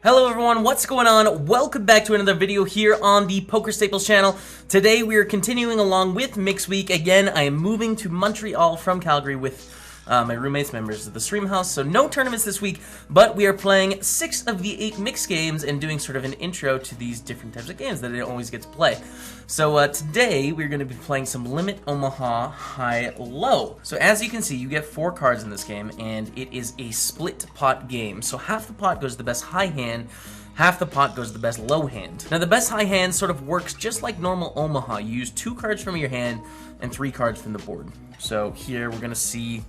Hello everyone, what's going on? Welcome back to another video here on the PokerStaples channel. Today we are continuing along with Mix Week. Again, I am moving to Montreal from Calgary with my roommates, members of the stream house, so no tournaments this week, but we are playing 6 of the 8 mix games and doing sort of an intro to these different types of games that I don't always get to play. So today we're going to be playing some Limit Omaha High Low. So as you can see, you get 4 cards in this game, and it is a split pot game. So half the pot goes to the best high hand, half the pot goes to the best low hand. Now the best high hand sort of works just like normal Omaha. You use 2 cards from your hand and 3 cards from the board. So here we're going to see,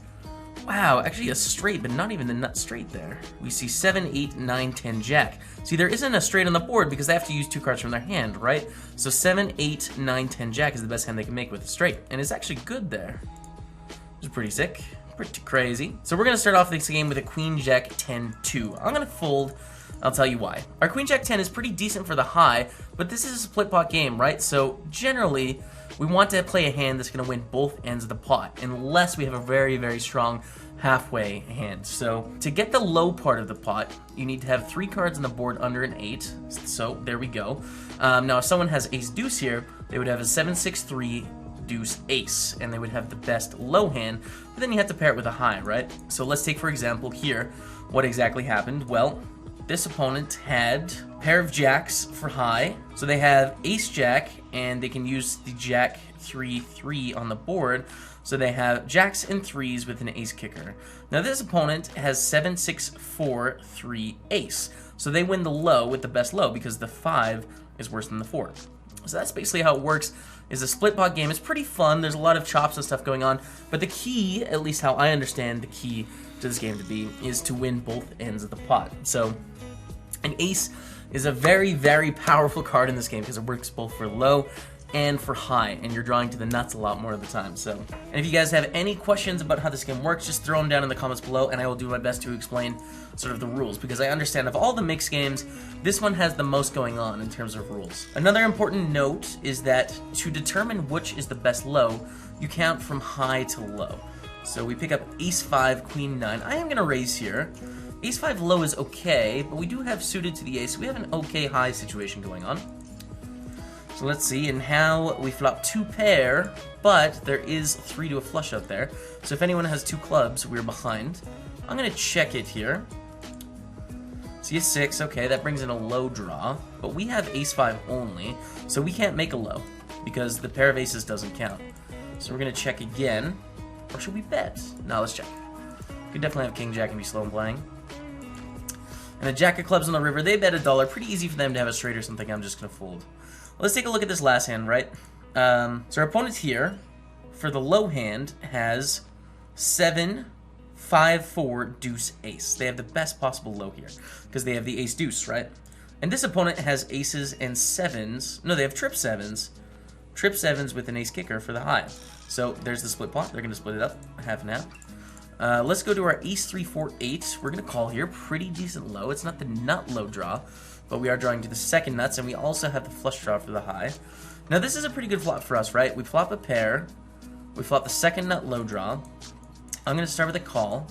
wow, actually a straight, but not even the nut straight there. We see 7, 8, 9, 10, jack. See, there isn't a straight on the board because they have to use 2 cards from their hand, right? So 7, 8, 9, 10, jack is the best hand they can make with a straight. And it's actually good there. It's pretty sick, pretty crazy. So we're going to start off this game with a Queen, Jack, 10, 2. I'm going to fold. I'll tell you why. Our Queen, Jack, 10 is pretty decent for the high, but this is a split pot game, right? So generally, we want to play a hand that's going to win both ends of the pot, unless we have a very, very strong halfway hand. So to get the low part of the pot, you need to have 3 cards on the board under an 8. So there we go. Now if someone has ace deuce here, they would have a 7, 6, 3 deuce ace, and they would have the best low hand, but then you have to pair it with a high, right? So let's take, for example, here, what exactly happened. Well, this opponent had a pair of jacks for high, so they have ace jack, and they can use the jack 3, 3 on the board, so they have jacks and 3s with an ace kicker. Now this opponent has 7, 6, 4, 3, ace, so they win the low with the best low because the 5 is worse than the 4. So that's basically how it works. Is a split pot game. It's pretty fun. There's a lot of chops and stuff going on, but the key, at least how I understand the key to this game to be, is to win both ends of the pot. So an ace is a very, very powerful card in this game because it works both for low and for high, and you're drawing to the nuts a lot more of the time. So, and if you guys have any questions about how this game works, just throw them down in the comments below, and I will do my best to explain sort of the rules, because I understand of all the mixed games, this one has the most going on in terms of rules. Another important note is that to determine which is the best low, you count from high to low. So we pick up ace 5, queen 9. I am going to raise here. Ace 5 low is okay, but we do have suited to the ace, so we have an okay high situation going on. So let's see, and how we flop 2 pair, but there is 3 to a flush out there. So if anyone has 2 clubs, we're behind. I'm going to check it here. See a 6, okay, that brings in a low draw, but we have ace 5 only, so we can't make a low, because the pair of aces doesn't count. So we're going to check again, or should we bet? No, let's check. Could definitely have king jack and be slow in playing. And a jack of clubs on the river, they bet $1. Pretty easy for them to have a straight or something. I'm just going to fold. Let's take a look at this last hand, right? So our opponent here, for the low hand, has 7, 5, 4, deuce, ace. They have the best possible low here, because they have the ace deuce, right? And this opponent has aces and 7s. No, they have trip 7s. Trip 7s with an ace kicker for the high. So there's the split pot. They're going to split it up, half and half. Let's go to our ace 3, 4, 8. We're going to call here. Pretty decent low. It's not the nut low draw, but we are drawing to the second nuts, and we also have the flush draw for the high. Now this is a pretty good flop for us, right? We flop a pair. We flop the second nut low draw. I'm going to start with a call.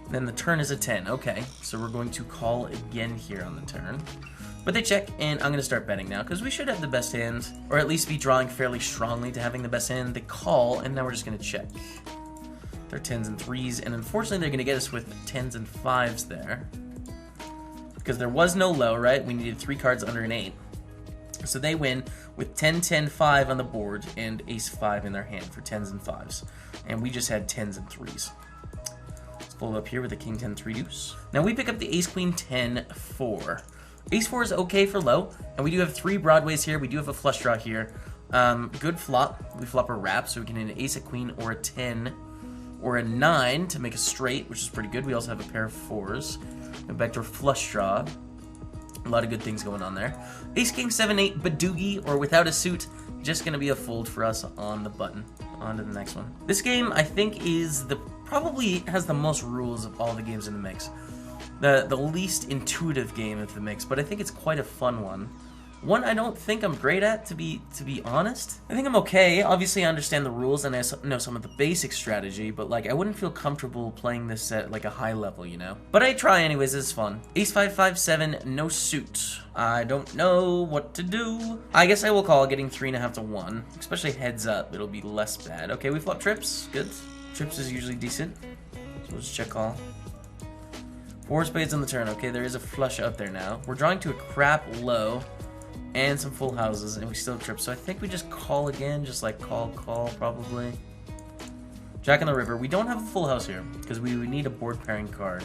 Then the turn is a 10. Okay, so we're going to call again here on the turn. But they check, and I'm going to start betting now, because we should have the best hand, or at least be drawing fairly strongly to having the best hand. They call, and now we're just going to check. They're 10s and 3s, and unfortunately they're going to get us with 10s and 5s there. Because there was no low, right? We needed 3 cards under an 8. So they win with 10, 10, 5 on the board and ace 5 in their hand for 10s and 5s. And we just had 10s and 3s. Let's fold up here with a king 10, 3 deuce. Now we pick up the ace queen 10, 4. Ace 4 is okay for low, and we do have 3 broadways here. We do have a flush draw here. Good flop. We flop a wrap, so we can hit an ace, a queen, or a 10, or a 9 to make a straight, which is pretty good. We also have a pair of 4s. A backdoor flush draw. A lot of good things going on there. Ace, king, 7, 8, badoogie, or without a suit. Just going to be a fold for us on the button. On to the next one. This game, I think, is probably has the most rules of all the games in the mix. The least intuitive game of the mix, but I think it's quite a fun one. One I don't think I'm great at, to be honest. I think I'm okay. Obviously, I understand the rules and I know some of the basic strategy, but like I wouldn't feel comfortable playing this at like a high level, you know. But I try anyways. It's fun. Ace 5 5 7, no suit. I don't know what to do. I guess I will call, getting 3.5 to 1, especially heads up. It'll be less bad. Okay, we flop trips. Good. Trips is usually decent. So we'll just check call. 4 spades on the turn. Okay, there is a flush up there now. We're drawing to a crap low and some full houses, and we still trip. So I think we just call again, just like call, probably. Jack on the river. We don't have a full house here because we would need a board pairing card.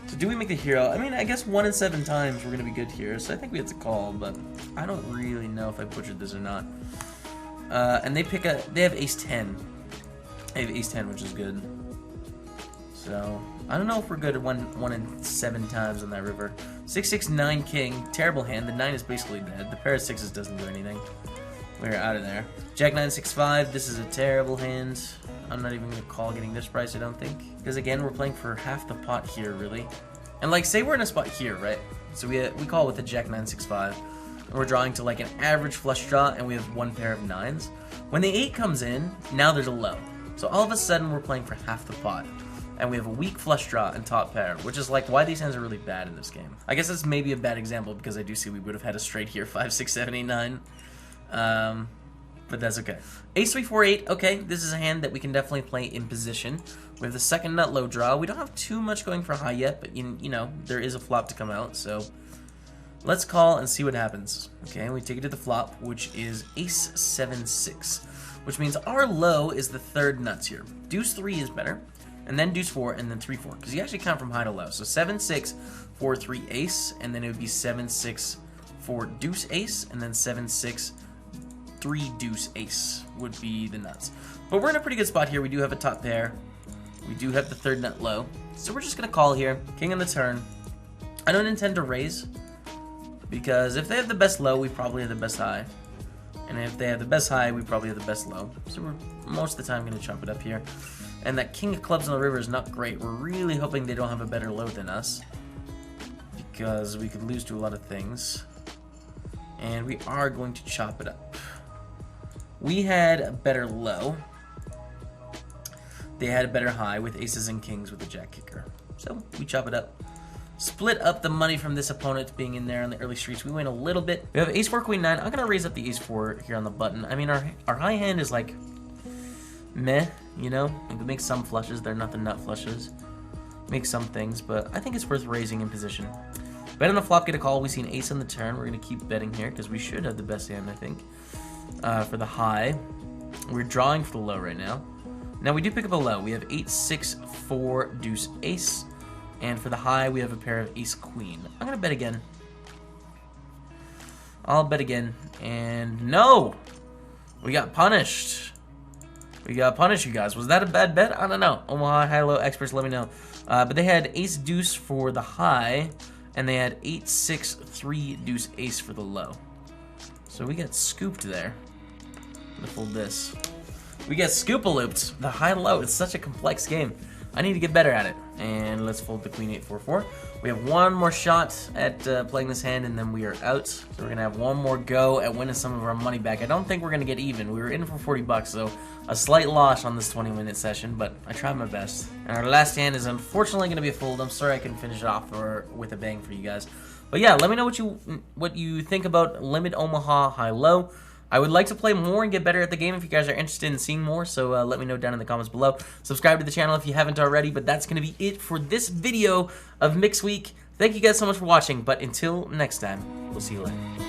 So do we make the hero? I mean, I guess 1 in 7 times we're gonna be good here. So I think we have to call, but I don't really know if I butchered this or not. And they have ace 10. They have ace 10, which is good. So I don't know if we're good at 1 in 7 times on that river. 6 6 9 king, terrible hand. The 9 is basically dead. The pair of 6s doesn't do anything. We're out of there. Jack 9 6 5. This is a terrible hand. I'm not even gonna call getting this price, I don't think, because again we're playing for half the pot here, really. And like, say we're in a spot here, right? So we call with the Jack 9 6 5. And we're drawing to like an average flush draw, and we have 1 pair of 9s. When the 8 comes in, now there's a low. So all of a sudden we're playing for half the pot. And we have a weak flush draw and top pair, which is like why these hands are really bad in this game. I guess that's maybe a bad example because I do see we would have had a straight here, 5, 6, 7, 8, 9. But that's okay. Ace 3, 4, 8. Okay, this is a hand that we can definitely play in position. We have the second nut low draw. We don't have too much going for high yet, but you know, there is a flop to come out, so let's call and see what happens. Okay, we take it to the flop, which is Ace 7, 6, which means our low is the third nuts here. Deuce 3 is better. And then deuce 4, and then 3 4, because you actually count from high to low. So 7 6 4 3 ace, and then it would be 7 6 4 deuce ace, and then 7 6 3 deuce ace would be the nuts. But we're in a pretty good spot here. We do have a top pair. We do have the third nut low, so we're just gonna call here. King on the turn. I don't intend to raise because if they have the best low, we probably have the best high, and if they have the best high, we probably have the best low. So we're most of the time gonna chop it up here. And that king of clubs on the river is not great. We're really hoping they don't have a better low than us, because we could lose to a lot of things. And we are going to chop it up. We had a better low. They had a better high with aces and kings with the jack kicker. So we chop it up. Split up the money from this opponent being in there on the early streets. We win a little bit. We have ace 4, queen 9. I'm going to raise up the ace 4 here on the button. I mean, our high hand is like meh, you know? We can make some flushes. They're not the nut flushes. Make some things, but I think it's worth raising in position. Bet on the flop, get a call. We see an ace on the turn. We're going to keep betting here because we should have the best hand, I think. For the high, we're drawing for the low right now. Now we do pick up a low. We have 8 6 4 deuce ace, and for the high we have a pair of ace queen. I'm going to bet again. I'll bet again, and no! We got punished. We got punished, you guys. Was that a bad bet? I don't know. Omaha Hi low experts, let me know. But they had ace deuce for the high, and they had 8 6 3 deuce ace for the low. So we got scooped there. I'm gonna fold this. We get scoop-a-looped. The high-low, it's such a complex game. I need to get better at it. And let's fold the queen 8 4 4. We have one more shot at playing this hand, and then we are out. So we're gonna have one more go at winning some of our money back. I don't think we're gonna get even. We were in for 40 bucks, so a slight loss on this 20-minute session, but I tried my best. And our last hand is unfortunately gonna be a fold. I'm sorry I couldn't finish it off with a bang for you guys. But yeah, let me know what you think about Limit Omaha High-Low. I would like to play more and get better at the game if you guys are interested in seeing more, so let me know down in the comments below. Subscribe to the channel if you haven't already, but that's going to be it for this video of Mix Week. Thank you guys so much for watching, but until next time, we'll see you later.